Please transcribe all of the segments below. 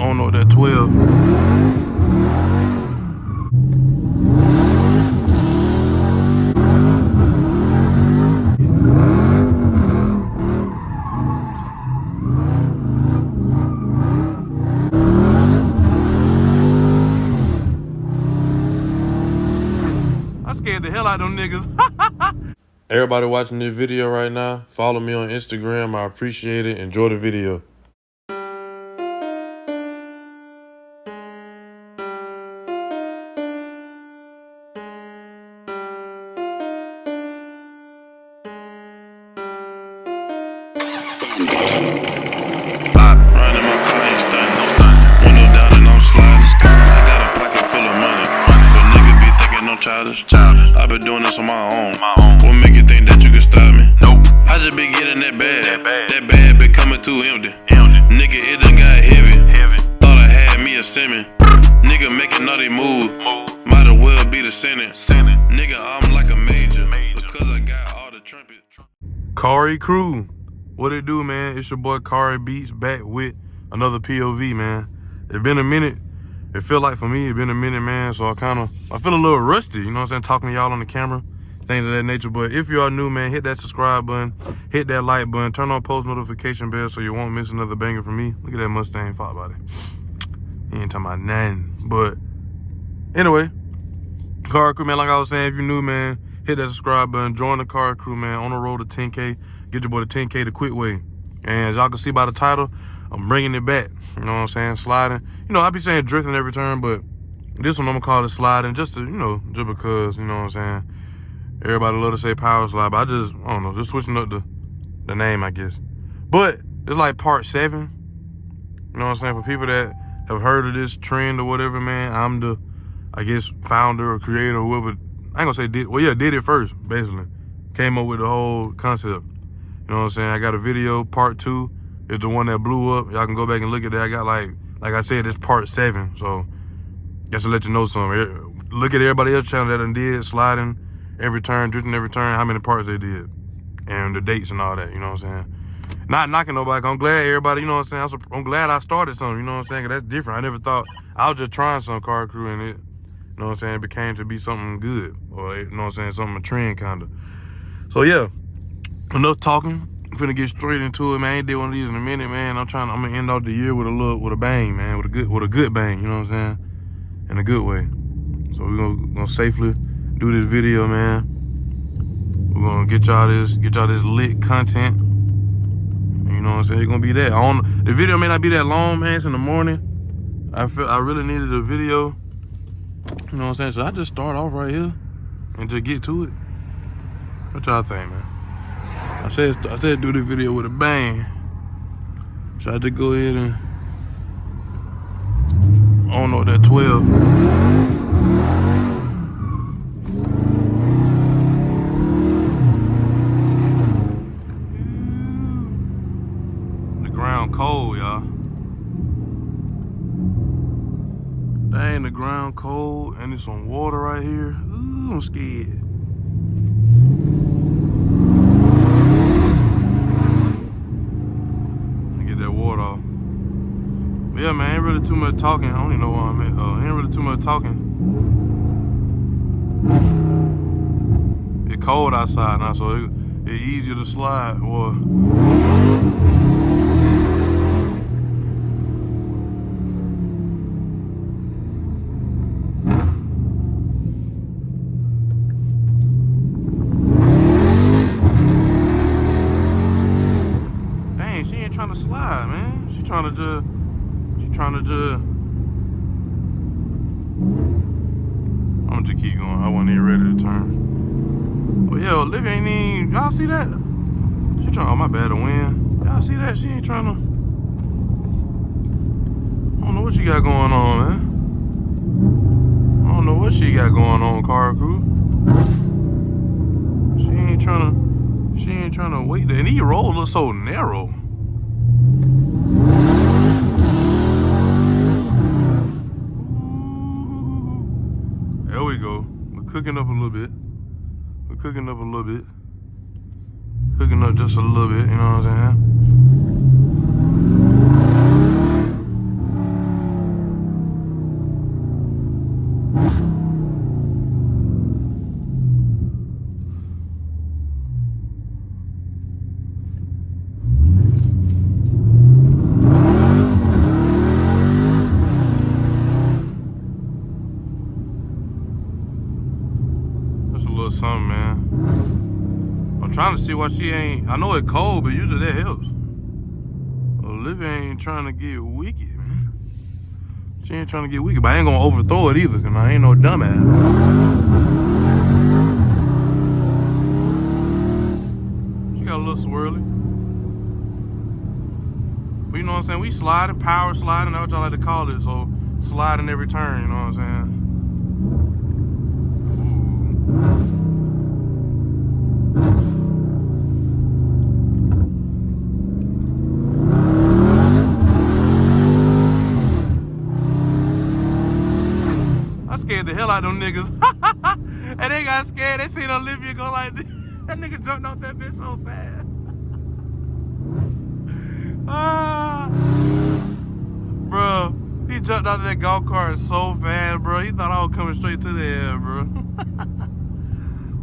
don't know, that 12. I scared the hell out of them niggas. Everybody watching this video right now, follow me on Instagram. I appreciate it. Enjoy the video. I've been doing this on my own. What make you think that you can stop me? Nope. I just been getting that bad. That bad been coming too empty. Nigga, it done got heavy. Thought I had me a Simmons. Nigga making all they moves. Might as well be the Senate. Nigga, I'm like a major because I got all the trumpets. Cari crew, what it do, man? It's your boy Cari Beats back with another POV, man. It's been a minute. It feel like for me, it been a minute, man, so I feel a little rusty, you know what I'm saying, talking to y'all on the camera, things of that nature. But if you are new, man, hit that subscribe button, hit that like button, turn on post notification bell so you won't miss another banger from me. Look at that Mustang fought about it. He ain't talking about nothing. But anyway, Cari crew, man, like I was saying, if you're new, man, hit that subscribe button, join the Cari crew, man, on the road to 10K. Get your boy to 10K the quick way. And as y'all can see by the title, I'm bringing it back. You know what I'm saying? Sliding. You know, I be saying drifting every turn, but this one I'm gonna call it sliding just to, you know, just because, you know what I'm saying? Everybody love to say power slide, but I don't know, just switching up the name, I guess. But it's like part 7. You know what I'm saying? For people that have heard of this trend or whatever, man, I'm the, I guess, founder or creator or whoever, I ain't gonna say did it first, basically. Came up with the whole concept. You know what I'm saying? I got a video, part 2. It's the one that blew up. Y'all can go back and look at that. I got like I said, it's part 7. So just to let you know something. Look at everybody else's channel that done did sliding every turn, drifting every turn, how many parts they did. And the dates and all that, you know what I'm saying? Not knocking nobody. I'm glad everybody, you know what I'm saying? I'm glad I started something, you know what I'm saying? 'Cause that's different. I never thought, I was just trying some Cari crew and it, you know what I'm saying? It became to be something good. Or, you know what I'm saying? Something a trend kind of. So yeah, enough talking. I'm finna get straight into it, man. I ain't did one of these in a minute, man. I'm gonna end off the year with a bang, man. With a good bang, you know what I'm saying? In a good way. So we're gonna safely do this video, man. We're gonna get y'all this lit content. You know what I'm saying? It's gonna be that. The video may not be that long, man. It's in the morning. I really needed a video. You know what I'm saying? So I just start off right here and just get to it. What y'all think, man? I said do the video with a bang. Should I just go ahead and, I don't know, that 12. The ground cold, y'all. Dang, the ground cold and there's some water right here. Ooh, I'm scared. Yeah, man, ain't really too much talking. I don't even know where I'm at. Ain't really too much talking. It's cold outside now, so it's easier to slide. Or dang, she ain't trying to slide, man. She trying to just. I'm gonna just keep going. I wasn't even ready to turn. Oh yeah, Olivia ain't even. Y'all see that? She trying. Oh my bad, to win. Y'all see that? She ain't trying to. I don't know what she got going on, man. I don't know what she got going on, Cari crew. She ain't trying to wait. And these roads look so narrow. There we go. We're cooking up a little bit. Cooking up just a little bit, you know what I'm saying? I'm trying to see why she ain't. I know it's cold, but usually that helps. Olivia ain't trying to get wicked, man. She ain't trying to get wicked, but I ain't gonna overthrow it either, cause I ain't no dumbass. She got a little swirly. But you know what I'm saying? We sliding, power sliding, that's what y'all like to call it. So sliding every turn, you know what I'm saying? I scared the hell out of them niggas. And they got scared. They seen Olivia go like this. That nigga jumped off that bitch so fast. Bro, he jumped out of that golf cart so fast, bro. He thought I was coming straight to the air, bro.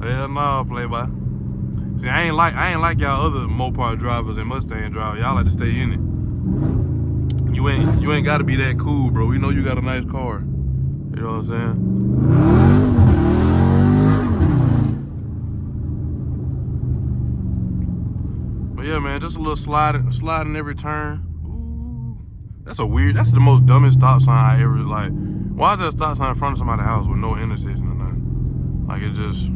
Hell no, playboy. See, I ain't like y'all other Mopar drivers and Mustang drivers. Y'all like to stay in it. You ain't gotta be that cool, bro. We know you got a nice car. You know what I'm saying? But yeah, man, just a little sliding every turn. Ooh. That's the most dumbest stop sign I ever, like, why is there a stop sign in front of somebody's house with no intersection or nothing? Like, it just,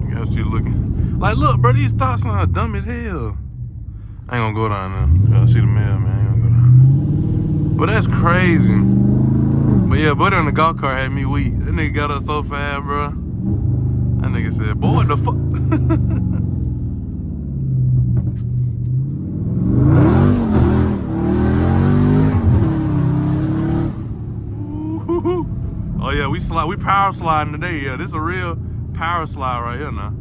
you guys still looking. Like, look, bro, these stop signs are dumb as hell. I ain't gonna go down there. Gotta see the mail, man. I ain't gonna go down there. But that's crazy. But yeah, buddy on the golf cart had me weak. That nigga got up so fast, bro. That nigga said, boy, what the fuck? Oh yeah, we power sliding today. Yeah, this is a real power slide right here now.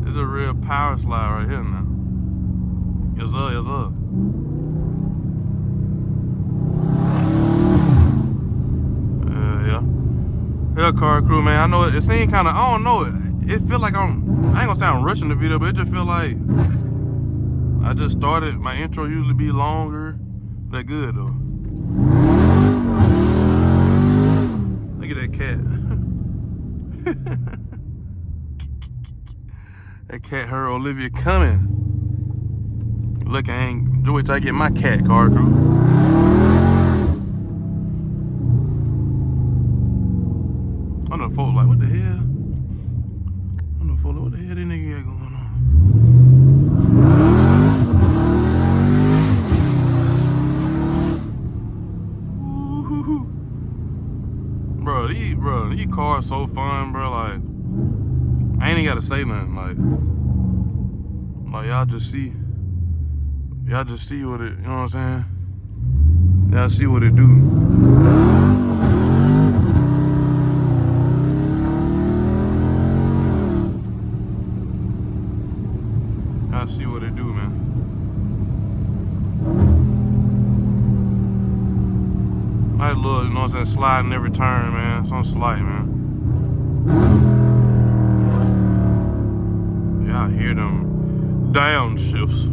This is a real power slide right here now. Yes sir, yes sir. Yeah, car crew, man. I know it seemed kind of, I don't know, it feel like I ain't gonna say I'm rushing the video, but it just feel like I just started. My intro usually be longer. That good though. Look at that cat. That cat heard Olivia coming. Look, I ain't, do wait till I get my cat, car crew. I know folks like, what the hell? I know folks like, what the hell this nigga got going on? Ooh. Bro, these cars so fun, bro. Like, I ain't even gotta say nothing. Like y'all just see what it, you know what I'm saying? Y'all see what it do. I see what it do, man. I love, you know what I'm saying, sliding every turn, man. Something slight, man. Yeah, I hear them downshifts.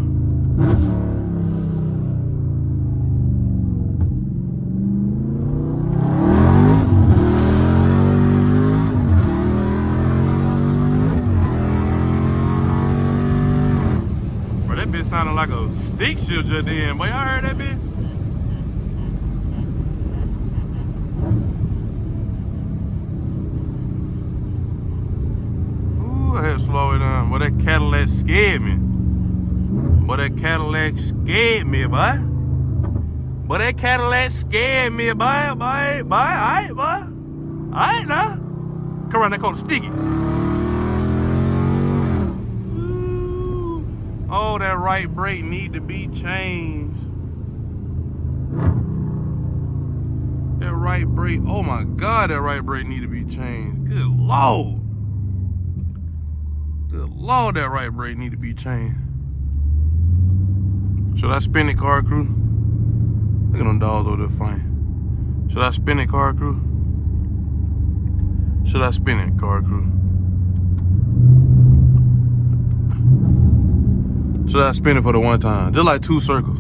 That bitch sounded like a stick shift just then. Boy, y'all heard that bitch? Ooh, I had to slow it down. Boy, that Cadillac scared me. Boy, that Cadillac scared me, boy. Boy, that Cadillac scared me, boy. Alright, boy. Alright, now. Come around that corner, sticky. Oh, that right brake need to be changed. That right brake, oh my God, that right brake need to be changed. Good Lord. Good Lord, that right brake need to be changed. Should I spin it, car crew? Look at them dogs over there fighting. Should I spin it, car crew? Should I spin it, car crew? Should I spin it for the one time? Just like 2 circles.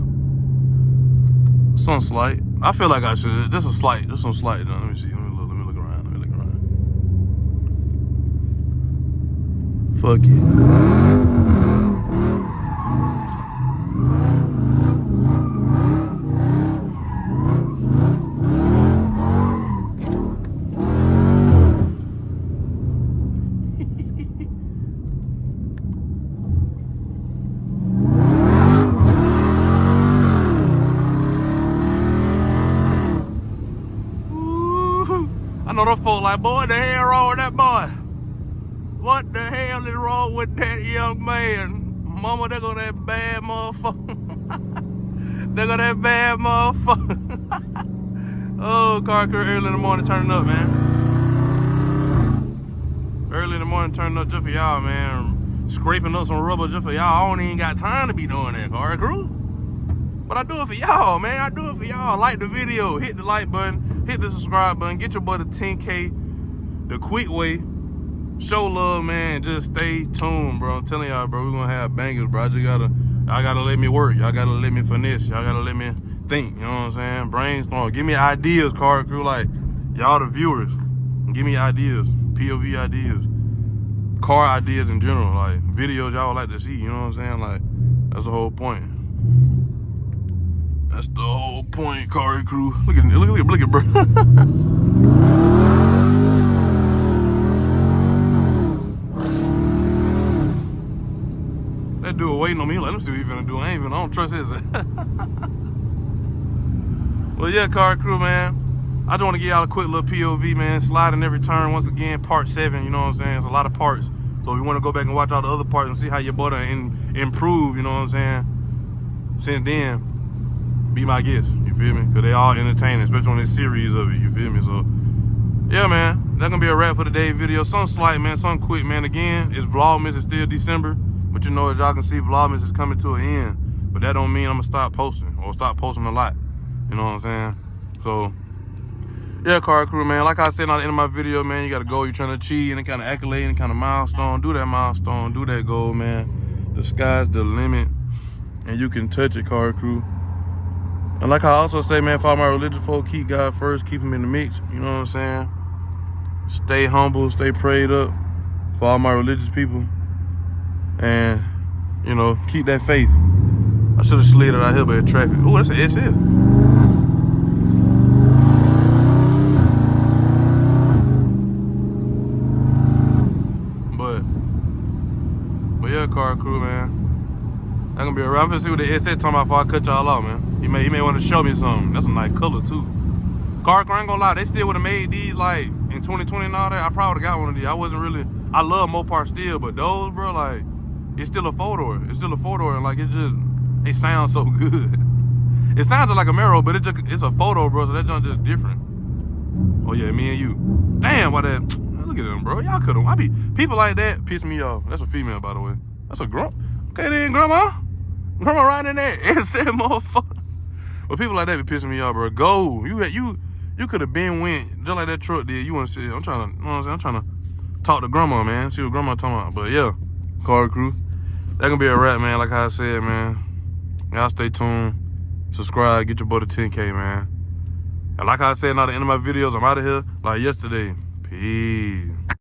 Some slight. I feel like I should. Just some slight. Let me see. Let me look around. Fuck it. I know them folk like, boy, what the hell wrong with that boy? What the hell is wrong with that young man? Mama, there go that bad motherfucker. There go that bad motherfucker. Oh, car crew early in the morning turning up, man. Early in the morning turning up just for y'all, man. Scraping up some rubber just for y'all. I don't even got time to be doing that, car crew. But I do it for y'all, man. I do it for y'all. Like the video, hit the like button, hit the subscribe button, get your boy to 10K the quick way. Show love, man. Just stay tuned, bro. I'm telling y'all, bro, we're gonna have bangers, bro. Y'all gotta let me work. Y'all gotta let me finesse. Y'all gotta let me think. You know what I'm saying? Brainstorm. Give me ideas, car crew. Like, y'all the viewers. Give me ideas. POV ideas. Car ideas in general. Like, videos y'all would like to see. You know what I'm saying? Like, that's the whole point. That's the whole point, Cari crew. Look at, bro. That dude waiting on me. Let him see what he finna do. I don't trust his. Well, yeah, Cari crew, man. I just want to give y'all a quick little POV, man. Sliding every turn. Once again, part 7. You know what I'm saying? It's a lot of parts. So if you want to go back and watch all the other parts and see how your boy improve, you know what I'm saying? Since then, be my guest, you feel me? Because they all entertaining, especially on this series of it, you feel me? So, yeah, man, that's going to be a wrap for today's video. Something slight, man, something quick, man. Again, it's Vlogmas, it's still December, but you know, as y'all can see, Vlogmas is coming to an end. But that don't mean I'm going to stop posting, or stop posting a lot, you know what I'm saying? So, yeah, Cari crew, man, like I said at the end of my video, man, you got a goal you're trying to achieve, any kind of accolade, any kind of milestone, do that milestone, do that goal, man. The sky's the limit, and you can touch it, Cari crew. And like I also say, man, for all my religious folk, keep God first, keep him in the mix, you know what I'm saying? Stay humble, stay prayed up for all my religious people. And, you know, keep that faith. I should have slid it out here by the traffic. Oh, that's an SF. But yeah, Cari crew, man. That's gonna be a wrap. I'm gonna see what the SS talking about before I cut y'all off, man. He may want to show me something. That's a nice color too. Cari crew, I ain't gonna lie, they still would have made these like in 2020 and all that. I probably would've got one of these. I love Mopar still, but those, bro, like, it's still a 4-door. It's still a 4-door, and like they sound so good. It sounds like a Camaro, but it's a 4-door, bro, so that junk just different. Oh yeah, me and you. Damn, why that? Look at them, bro. Y'all could've. People like that piss me off. That's a female, by the way. That's a grump. Okay then, grandma. Grandma riding in that and motherfucker. But people like that be pissing me off, bro. Go. You could have been went just like that truck did. You want to see? I'm trying to. You know what I'm saying? I'm trying to talk to grandma, man. See what grandma talking about. But yeah, Cari crew. That gonna be a wrap, man. Like I said, man. Y'all stay tuned. Subscribe. Get your boy to 10K, man. And like I said, at the end of my videos, I'm out of here like yesterday. Peace.